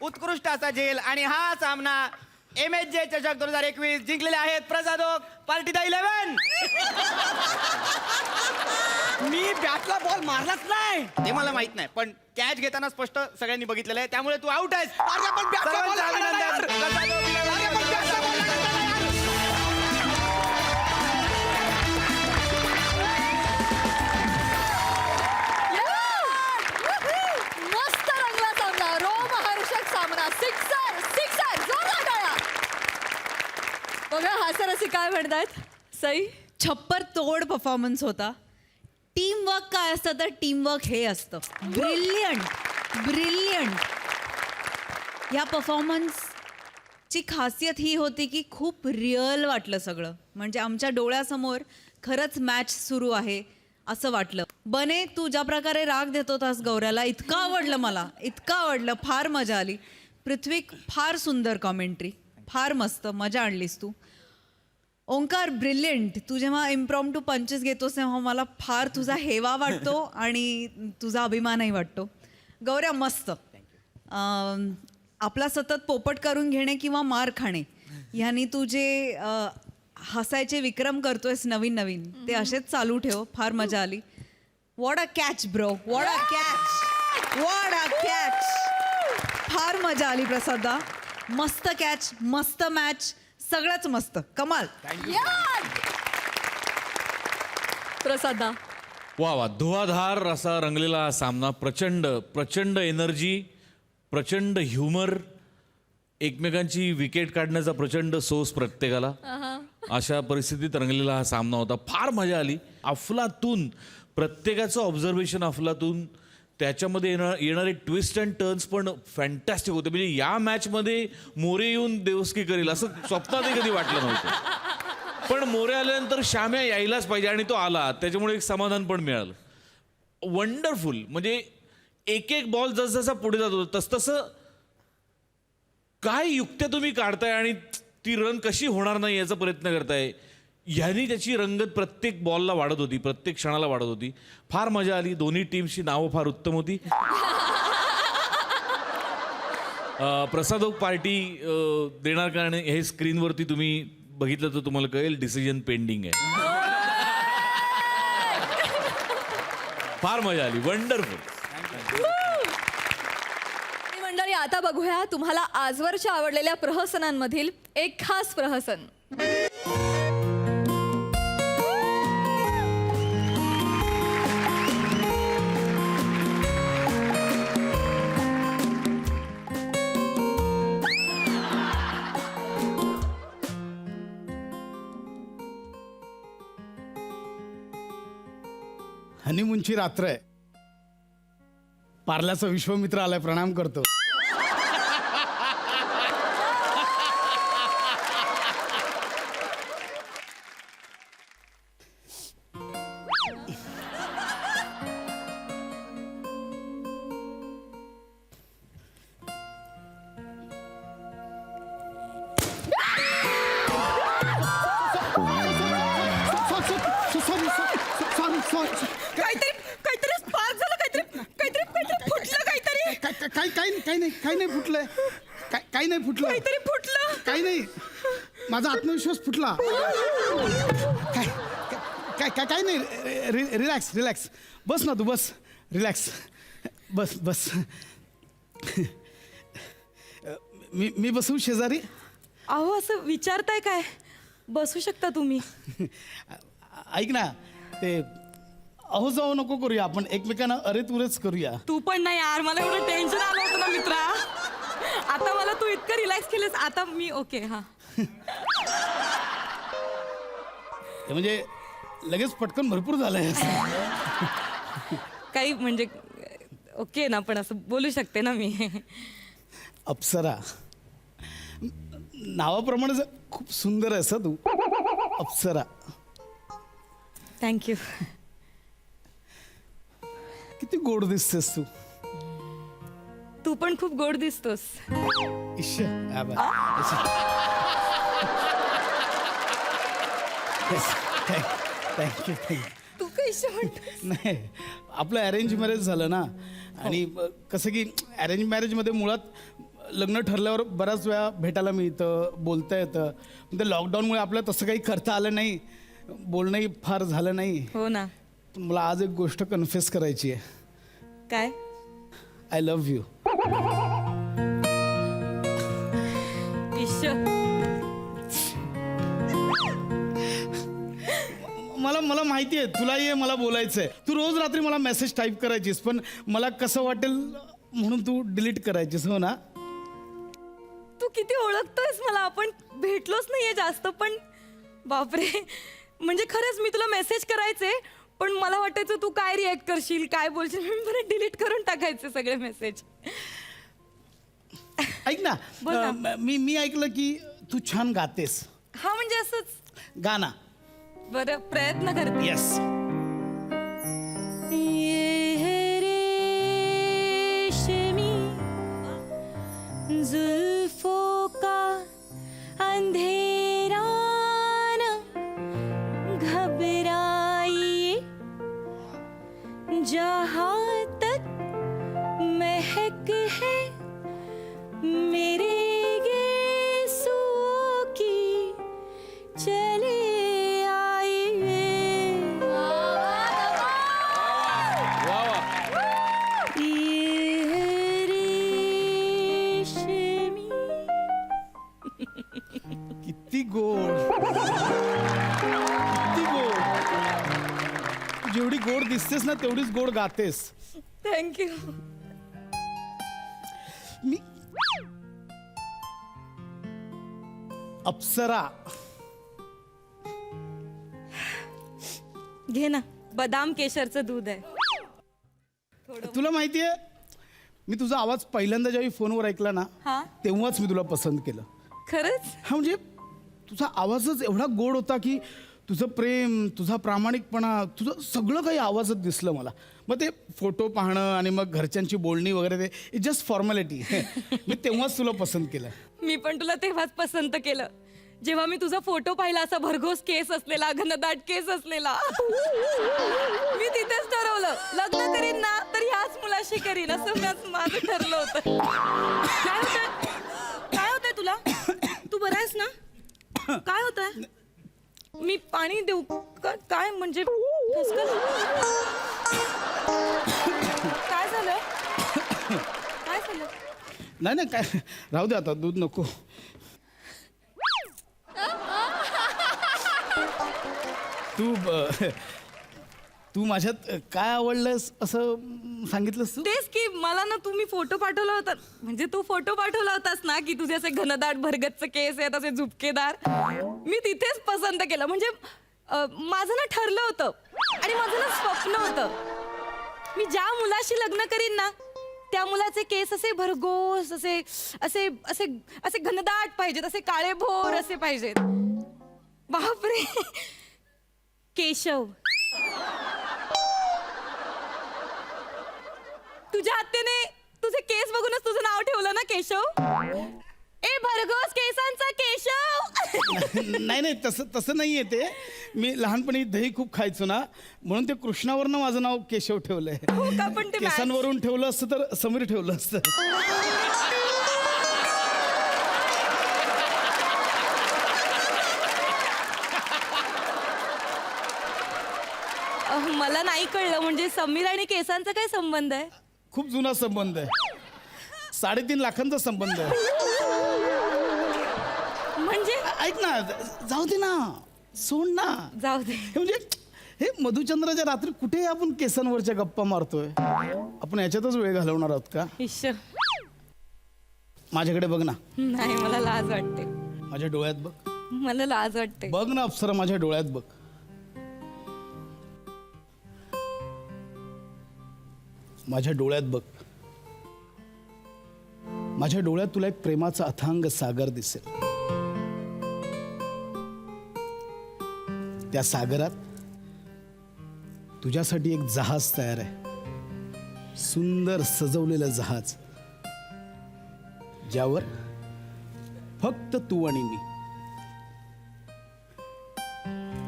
उत्कृष्ट असा झेल आणि हा सामना MHJ चषक 2021 जिंकलेले आहेत Prasad Oak party the 11. Me बॅटला ball मारलाच नाही. ते मला माहित नाही पण कॅच घेताना स्पष्ट सगळ्यांनी बघितलेलं आहे त्यामुळे तू आउट आहेस. अरे पण bat ला ball सर्वांचं लागला नाही. अभिनंदन. प्रसादोक 11. मस्त रंगला सामना रोमहर्षक सामना सिक्सर जोरदार टाळ्या. बघा हास्यरसिक काय म्हणतायत सई. छप्पर तोड परफॉर्मन्स होता. टीम वर्क काय असतं तर टीम वर्क हे असतं. ब्रिलियंट. या परफॉर्मन्सची खासियत ही होती की खूप रिअल वाटलं सगळं. म्हणजे आमच्या डोळ्यासमोर खरंच मॅच सुरू आहे असं वाटलं. बने तू ज्या प्रकारे राग देत होतास गौऱ्याला इतकं आवडलं मला. इतकं आवडलं. फार मजा आली. पृथ्वी फार सुंदर कॉमेंट्री. फार मस्त मजा आणलीस तू. ओंकार ब्रिलियंट. तू जेव्हा इम्प्रॉम्प्टू पंचेस घेतोस तेव्हा मला फार तुझा हेवा वाटतो आणि तुझा अभिमानही वाटतो. गौऱ्या मस्त. आपला सतत पोपट करून घेणे किंवा मार खाणे ह्यानी तू जे हसायचे विक्रम करतोयस नवीन ते असेच चालू ठेव. फार मजा आली. What a catch bro. What a catch. फार मजा आली प्रसादा. मस्त कॅच. मस्त मॅच. सगळंच मस्त. कमाल. प्रसादा वा धुवाधार असा रंगलेला हा सामना. प्रचंड एनर्जी, प्रचंड ह्युमर, एकमेकांची विकेट काढण्याचा प्रचंड सोस प्रत्येकाला. अशा परिस्थितीत रंगलेला हा सामना होता. फार मजा आली. अफलातून प्रत्येकाचं ऑब्झर्वेशन अफलातून. त्याच्यामध्ये येणारे ट्विस्ट अँड टर्न्स पण फॅन्टॅस्टिक होते. म्हणजे या मॅचमध्ये मोरे येऊन देवस्की करेल असं स्वप्नातही कधी वाटलं नव्हतं. पण मोरे आल्यानंतर श्याम्या यायलाच पाहिजे आणि तो आला. त्याच्यामुळे एक समाधान पण मिळालं. वंडरफुल. म्हणजे एक बॉल जसजसा पुढे जात होता तसतसं काय युक्त्या तुम्ही काढताय आणि ती रन कशी होणार नाही याचा प्रयत्न करताय. ह्यानी त्याची रंगत प्रत्येक बॉलला वाढत होती. प्रत्येक क्षणाला वाढत होती. फार मजा आली. दोन्ही टीमची नावं फार उत्तम होती. प्रसादोक पार्टी देणार कारण हे स्क्रीनवरती तुम्ही बघितलं तर तुम्हाला कळेल. डिसिजन पेंडिंग आहे. फार मजा आली. वंडरफुल. मंडळी आता बघूया तुम्हाला आजवरच्या आवडलेल्या प्रहसनांमधील एक खास प्रहसन. हनीमूनची रात्र आहे. पार्ल्याचा विश्वमित्र आलाय. प्रणाम करतो. काही नाही फुटलंय काही नाही फुटलं काहीतरी फुटलं. काही नाही माझा आत्मविश्वास फुटला काय नाही रिलॅक्स बस ना तू बस रिलॅक्स बस मी बसू शेजारी अहो असं विचारताय काय? बसू शकता तुम्ही. ऐक ना ते अहो जाऊ नको करूया आपण एकमेकांना अरे तुरेच करूया. तू पण नाही यार, मला एवढं टेन्शन आलं होतं ना मित्रा. आता मला तू इतकं रिलॅक्स केलंस, आता मी ओके. हा म्हणजे लगेच पटकन भरपूर झालंय. काही म्हणजे ओके ना, पण असं बोलू शकते ना मी. अप्सरा नावाप्रमाणे खूप सुंदर आहेस हं तू. अप्सरा थँक्यू. किती गोड दिसतेस तू. तू पण खूप गोड दिसतोस. इश्श, थँक्यू तू कशी म्हणतोस? नाही आपलं अरेंज मॅरेज झालं ना. आणि कसं की अरेंज मॅरेजमध्ये मुळात लग्न ठरल्यावर बऱ्याच वेळा भेटायला मिळतं, बोलता येतं. म्हणजे लॉकडाऊनमुळे आपल्याला तसं काही करता आलं नाही, बोलणंही फार झालं नाही. हो ना. पण मला आज एक गोष्ट कन्फेस करायची आहे. काय? I love you. मला माहिती आहे तुलाही आहे मला बोलायचंय. तू रोज रात्री मला मेसेज टाईप करायचीस, पण मला कसं वाटेल म्हणून तू डिलीट करायचीस. हो ना. तू किती ओळखतोयस मला. आपण भेटलोच नाहीये जास्त, पण बापरे, म्हणजे खरंच मी तुला मेसेज करायचे, पण मला वाटायचं तू काय रिॲक्ट करशील, काय बोलशील. मी बरं डिलीट करून टाकायचे सगळे मेसेज. ऐक ना, मी ऐकलं की तू छान गातेस. हा म्हणजे असंच. गाना. बरं प्रयत्न करते. येस. जुल्फों का अंधेरा न घबराइए, जहाँ तक महक है मेरे गेसुओं की चले आइए. किती गोड. किती गोड. तू जेवढी गोड दिसतेस ना तेवढीच गोड गातेस. थँक्यू. मी अप्सरा. घे ना, बदाम केशरचं दूध आहे. तुला माहितीये मी तुझा आवाज पहिल्यांदा ज्यावेळी फोनवर ऐकला ना हा? तेव्हाच मी तुला पसंत केलं. खरंच? हा म्हणजे तुझा आवाजच एवढा गोड होता की तुझं प्रेम, तुझा प्रामाणिकपणा, तुझं सगळं काही आवाजात दिसलं मला. मग ते फोटो पाहणं आणि मग घरच्यांची बोलणी वगैरे ते इट जस्ट फॉर्मॅलिटी. मी तेव्हाच तुला पसंत केलं. मी पण तुला तेव्हाच पसंत केलं जेव्हा मी तुझा फोटो पाहिला, असा भरघोस केस असलेला, घनदाट केस असलेला. मी तिथेच ठरवलं लग्न करीन ना तर ह्याच मुलाशी करीन, असं माझं ठरलं होतं. काय होतंय तुला? तू बरा आहेस ना? काय होतंय? मी पाणी देऊ का? काय म्हणजे काय झालं? काय झालं? नाही काय राहू दे आता, दूध नको. तू माझ्यात काय आवडलंस असं सांगितलंस तू? तेच की मला ना तुम्ही फोटो पाठवला होता, म्हणजे तू फोटो पाठवला होतास ना की तुझे असे घनदाट भरगतचे केस आहेत, असे झुपकेदार. मी तिथेच पसंत केलं. म्हणजे माझं ना ठरलं होतं आणि माझं ना स्वप्न होतं, मी ज्या मुलाशी लग्न करीन ना त्या मुलाचे केस असे भरघोस, असे असे असे असे घनदाट पाहिजेत, असे काळेभोर असे पाहिजेत. बापरे, केशव. तुझ्या आत्याने तुझे केस बघूनच तुझं नाव ठेवलं ना केशव? ए भरघोस केसांचा केशव. नाही नाही तसं नाही आहे ते. मी लहानपणी दही खूप खायचो ना, म्हणून ते कृष्णावरनं माझं नाव केशव ठेवलंय. हो का, पण ते केसांवरून ठेवलं असतं तर समीर ठेवलं असतं. मला नाही कळलं, म्हणजे समीर आणि केसांचा काय संबंध आहे? खूप जुना संबंध आहे. 3.5 लाखांचा संबंध आहे. म्हणजे ऐक ना, जाऊ दे ना, सोड ना. जाऊ दे. हे म्हणजे हे मधुचंद्राच्या रात्री कुठे आपण केसांवरच्या गप्पा मारतोय? आपण याच्यातच वेळ घालवणार आहोत का? इश्श. माझ्याकडे बघ ना. नाही, मला लाज वाटते. माझ्या डोळ्यात बघ. मला लाज वाटते. बघ ना अप्सरा, माझ्या डोळ्यात बघ. माझ्या डोळ्यात बघ. माझ्या डोळ्यात तुला एक प्रेमाचा अथांग सागर दिसेल. त्या सागरात तुझ्यासाठी एक जहाज तयार आहे. सुंदर सजवलेलं जहाज, ज्यावर फक्त तू आणि मी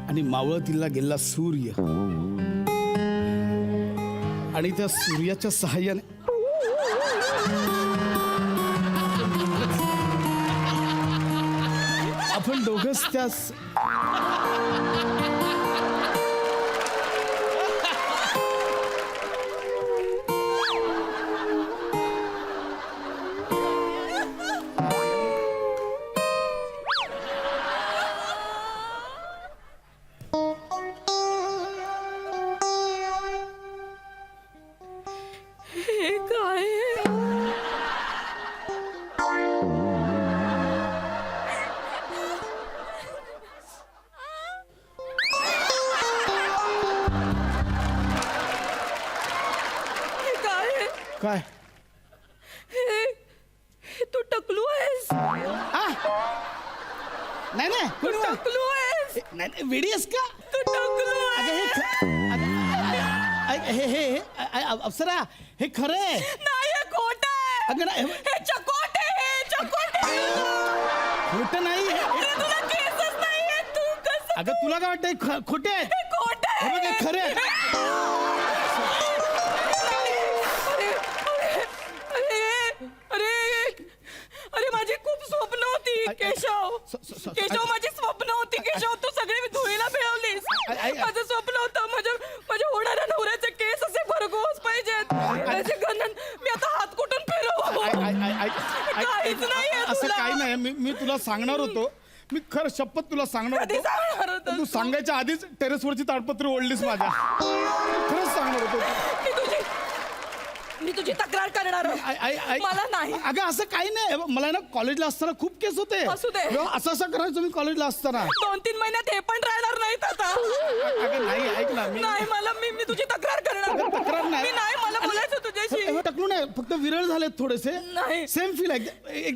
आणि मावळतीला गेला सूर्य, आणि त्या सूर्याच्या सहाय्याने आपण दोघंच त्या हे काय आहे? हे काय आहे? काय हे तू टकलू आहेस. नाही नाही तू टकलू आहेस. नाही नाही, वेडी आहेस का? तू टकलू अगं हे आहेस. अप्सरा, हे खरं आहे. नाही, हे खोटं आहे. अगं नाही, हे चकोट आहे. हे चकोट आहे. खोटं नाही. अरे, तुला केसच नाहीये. तू कसं? अगं तुला काय वाटतंय खोटे आहे? हे खोटं आहे. हे बघ, हे खरं आहे. अरे माझी खूप स्वप्न होती केशव. केशव, माझी स्वप्न होती केशव. तू सगळी धुळीला मिळवलीस. माझं स्वप्न होतं माझ्या होणाऱ्या नवऱ्याचे केस असे भरघोस पाहिजेत. त्याचे गणन मी आता हात कुठून फिरवू? काहीच नाहीये असं तुला. काही नाही. मी तुला सांगणार होतो. मी खरं शपथ तुला सांगणार कधी होतो. सांगणार होतं? पण तू सांगायच्या आधीच टेरेसवरची ताडपत्री ओढलीस माझ्या. खरंच सांगणार होतो. मी तुझी तक्रार करणार आहे. मला नाही. अगं असं काही नाही. मला ना कॉलेजला असताना खूप केस होते. असू दे. असं करायचो मी कॉलेजला असताना. 2-3 महिन्यात हे पण राहणार नाहीत आता. अगं नाही, ऐक ना. नाही, मला मी तुझी तक्रार करणार. तक्रार नाही. मी नाही, मला बोलायचं तुझ्याशी. हे टकलू नाही, फक्त विरळ झालेत थोडेसे. नाही. सेम फील आहे.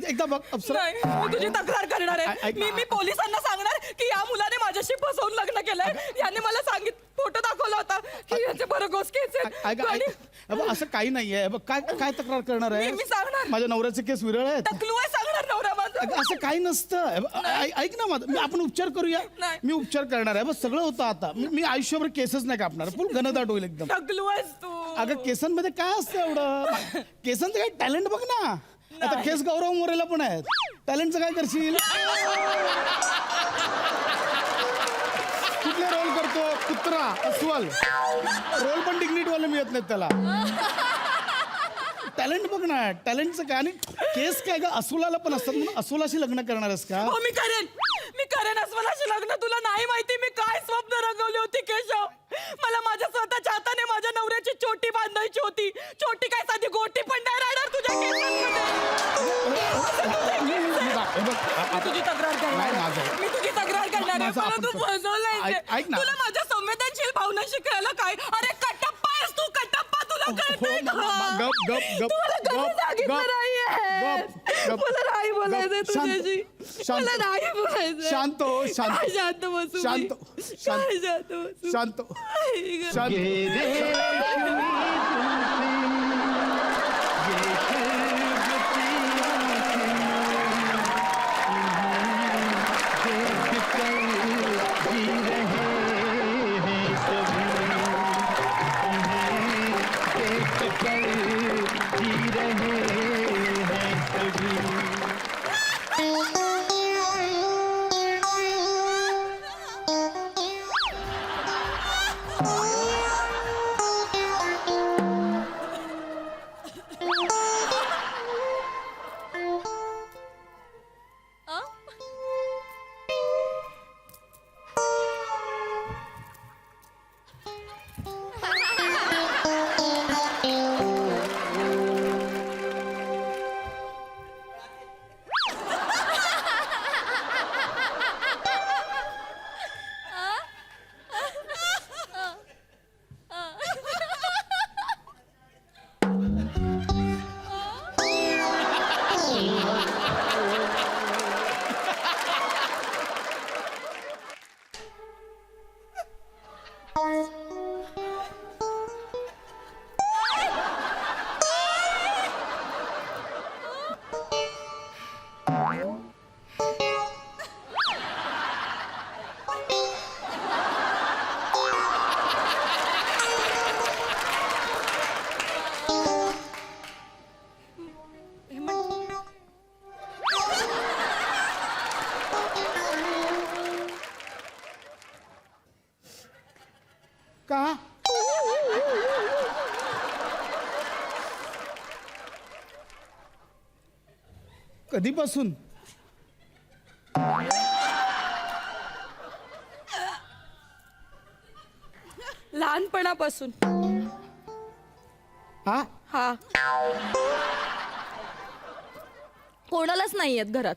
एकदा बघ अप्सरा. नाही, मी तुझी तक्रार करणार आहे. ऐक ना. मी पोलिसांना सांगणार की या मुलाने माझ्याशी फसवून लग्न केलंय. याने मला फोटो दाखवला होता की याचे भरघोस केस आहेत. आणि असं काही नाहीये. बघ, काय तक्रार करणार आहे? मी सांगणार. माझ्या नवऱ्याचे केस विरळ आहेत. टकलू आहे सांगणार नवरा माझा. असं काही नसतं. ऐक ना माझं, आपण उपचार करूया. नाही. मी उपचार करणार आहे. बस सगळं होतं आता. मी आयुष्यभर केसच नाही कापणार. फुल घनदाट होईल एकदम. टकलू आहेस तू. अगं केसांमध्ये काय असतं एवढं? केसांचं काय टॅलेंट बघ ना. आता केस गौरव मोरेला पण आहेत. टॅलेंटचं काय करशील? कुठले रोल करतो? कुत्रा, अस्वल. रोल पण डिग्निटीवाले मिळत नाहीत त्याला. टॅलेंट बघ ना. टॅलेंटचं काय? आणि केस काय ग, अस्वलाला पण असतात. म्हणून अस्वलाशी लग्न करणार आहेस का? हो, मी करेन अस्वलाशी लग्न. तुला नाही माहिती मी काय स्वप्न रंगवली होती केशव. मला माझ्या स्वतःच्या हाताने माझ्या नवऱ्याची चोटी बांधायची होती. चोटी काय साधी गोटी पण नाही राहणार तुझ्या केसांमध्ये. तुझी तक्रार करणार. मी तुझी तक्रार करणार आहे. मला तू फसवलंय. ऐक ना. तुला माझ्या संवेदनशील भावना शिकायला काय? अरे कटप्पा आहेस तू. कटप्पा तुला कळतंय का? गप तुला कधी सांगितलं नाहीये. मला नाही बोलायचंय तुझ्याशी. मला नाही बोलायचं. शांत हो. शांत काय शांत बसू? शांत काय शांत बसू? शांत आई गं. शांत. कधीपासून? लहानपणापासून. हा हा. कोणालाच नाही आहेत घरात.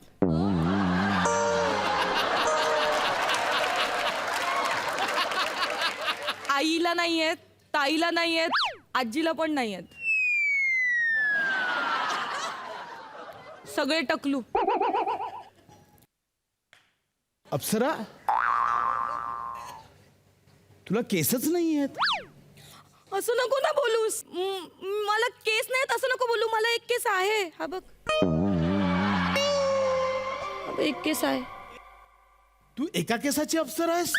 आईला नाही आहेत, ताईला नाही आहेत, आजीला पण नाही आहेत. सगळे टकलू. अप्सरा, तुला केसच नाही आहेत. असं नको ना बोलूस. मला केस नाहीत असं नको बोलू. मला एक केस आहे. हा बघ, एक केस आहे. तू एका केसाची अप्सरा आहेस?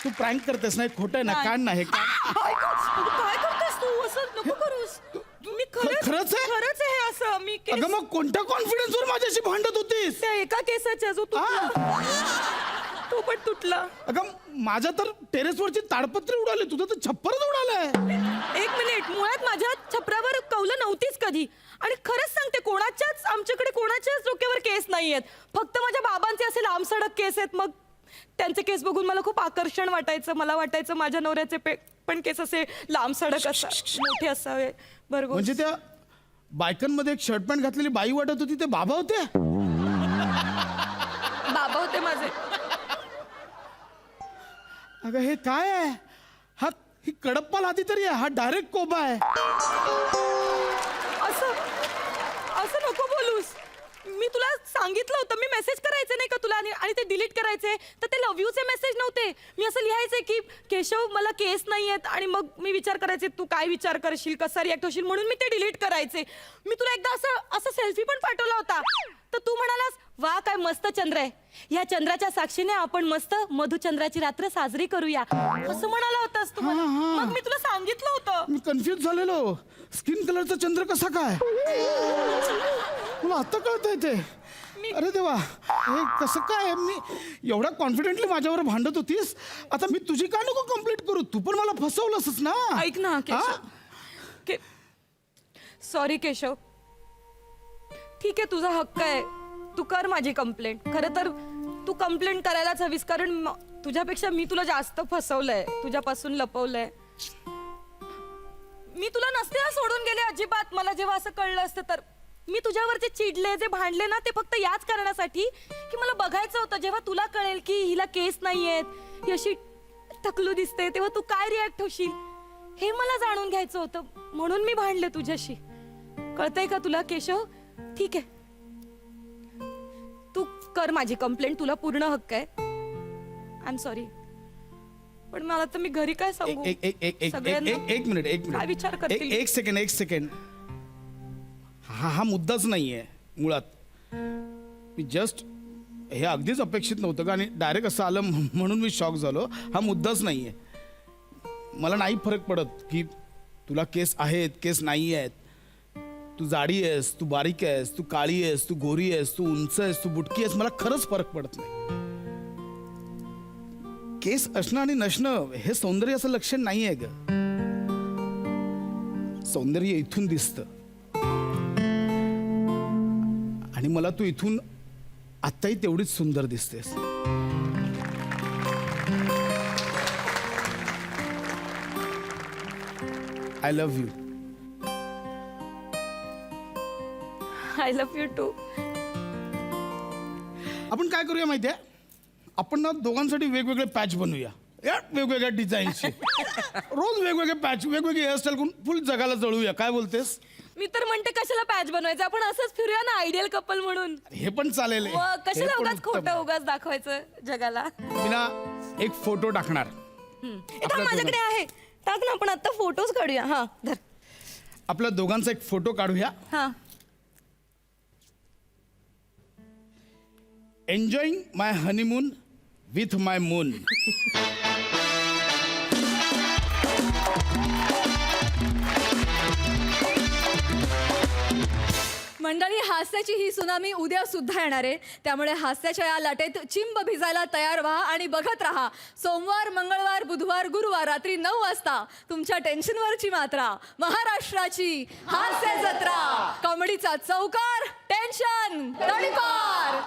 तू प्रँक करतेस ना? खोटं आहे ना? काढ ना हे काढ. काय करतेस तू? असं नको करूस. मी खरंच आहे? खरंच आहे हे असं. मी केस- अगं मग कोणत्या कॉन्फिडन्सवर माझ्याशी भांडत होतीस? त्या एका केसाच्या जो तुटला, तो पण तुटला. अगं माझ्या तर टेरेसवरची ताडपत्री उडाली, तुझं तर छप्परच उडालंय. एक मिनिट. मुळात माझ्या छपरावर कौलं नव्हतीच कधी. आणि खरंच सांगते, आमच्याकडे कोणाच्याच डोक्यावर केस नाहीयेत. फक्त माझ्या बाबांचे असे लांबसडक केस आहेत. मग त्यांचे केस बघून मला खूप आकर्षण वाटायचं. मला वाटायचं माझ्या नवऱ्याचे पण केस असे लांबसडक मोठे असावे. बरोबर. म्हणजे त्या बायकांमध्ये एक शर्ट पॅन्ट घातलेली बाई वाटत होती, ते बाबा होते? बाबा होते माझे. अगं हे काय आहे? ही कडप्पा लादी तरी आहे, हा डायरेक्ट कोबा आहे. असं नको बोलूस. मी तुला सांगितलं होतं, मी मेसेज करायचे नाही का तुला, आणि ते डिलीट करायचे. तर ते लव्ह यूचे मेसेज नव्हते. मी असं लिहायचे की केशव मला केस नाही आहेत, आणि मग मी विचार करायचे तू काय विचार करशील, कसा रिॲक्ट होशील, म्हणून मी ते डिलीट करायचे. मी तुला एकदा असं सेल्फी पण पाठवला होता. तर तू म्हणालास वा काय मस्त चंद्र आहे, या चंद्राच्या साक्षीने आपण मस्त मधुचंद्राची रात्र साजरी करूया, असं म्हणाला होतास तू मला. मग मी तुला सांगितलं होतं. मी कन्फ्युज झालेलो. स्किन कलरचा चंद्र कसा काय? मला आता कळतंय ते. अरे देवा, हे कसं काय? मी एवढा कॉन्फिडेंटली माझ्यावर भांडत होतीस, आता मी तुझी का नको कंप्लीट करू? तू पण मला फसवलंसच ना. ऐक ना केशव. सॉरी केशव. ठीक आहे, तुझा हक्क आहे, तू कर माझी कंप्लेंट. खरं तर तू कंप्लेंट करायलाच हवीस, कारण तुझ्यापेक्षा मी तुला जास्त फसवलंय, तुझ्यापासून लपवलंय. मी तुला नसते सोडून गेले अजिबात. मला जेव्हा असं कळलं असतं तर. मी तुझ्यावर जे चिडले, जे भांडले ना, ते फक्त याच कारणासाठी की मला बघायचं होतं जेव्हा तुला कळेल की हिला केस नाहीयेत, ही अशी टकलू दिसते, तेव्हा तू काय रिॲक्ट होशील हे मला जाणून घ्यायचं होतं. म्हणून मी भांडले तुझ्याशी. कळतंय का तुला केशव? ठीक आहे, तू कर माझी कंप्लेंट, तुला पूर्ण हक्क आहे. आय एम सॉरी, पण मला तर मी घरी काय सांगू? एक मिनिट काय विचार करतील? एक सेकंड. हा मुद्दाच नाहीये मुळात. मी जस्ट हे अगदीच अपेक्षित नव्हतं का, आणि डायरेक्ट असं आलं म्हणून मी शॉक झालो. हा मुद्दाच नाहीये. मला नाही फरक पडत की तुला केस आहेत, केस नाही आहेत. तू जाडी आहेस, तू बारीक आहेस, तू काळी आहेस, तू गोरी आहेस, तू उंच आहेस, तू बुटकी आहेस, मला खरंच फरक पडत नाही. केस असणं आणि नसणं हे सौंदर्याचं लक्षण नाही आहे ग. सौंदर्य इथून दिसतं, आणि मला तू इथून आत्ताही तेवढीच सुंदर दिसतेस. I love you. I love you too. आपण काय करूया माहितीये? आपण ना दोघांसाठी वेगवेगळे पॅच बनवूया, वेगवेगळ्या डिझाईनचे. रोज वेगवेगळे पॅच, वेगवेगळे हेअरस्टाईल करून फुल जगाला जळूया. काय बोलतेस? मी तर म्हणते कशाला पॅच बनवायचं, आपण असंच फिरूया ना आयडियल कपल म्हणून. हे पण चालेल. मग हे कशाला पण उगाच उत्तम. खोटं उगाच दाखवायचं जगाला. मी ना एक फोटो टाकणार. इथं माझ्याकडे आहे, टाक ना. आपण आता फोटोज काढूया. हा धर. आपल्या दोघांचा एक फोटो काढूया. हा. Enjoying my honeymoon with my moon. मंडळी, हास्याची ही सुनामी उद्या सुद्धा येणार आहे, त्यामुळे हास्याच्या या लाटेत चिंब भिजायला तयार व्हा आणि बघत राहा. सोमवार, मंगळवार, बुधवार, गुरुवार रात्री 9 वाजता तुमच्या टेन्शनवरची मात्रा, महाराष्ट्राची हास्य जत्रा, कॉमेडीचा चौकार, टेन्शन तडीपार.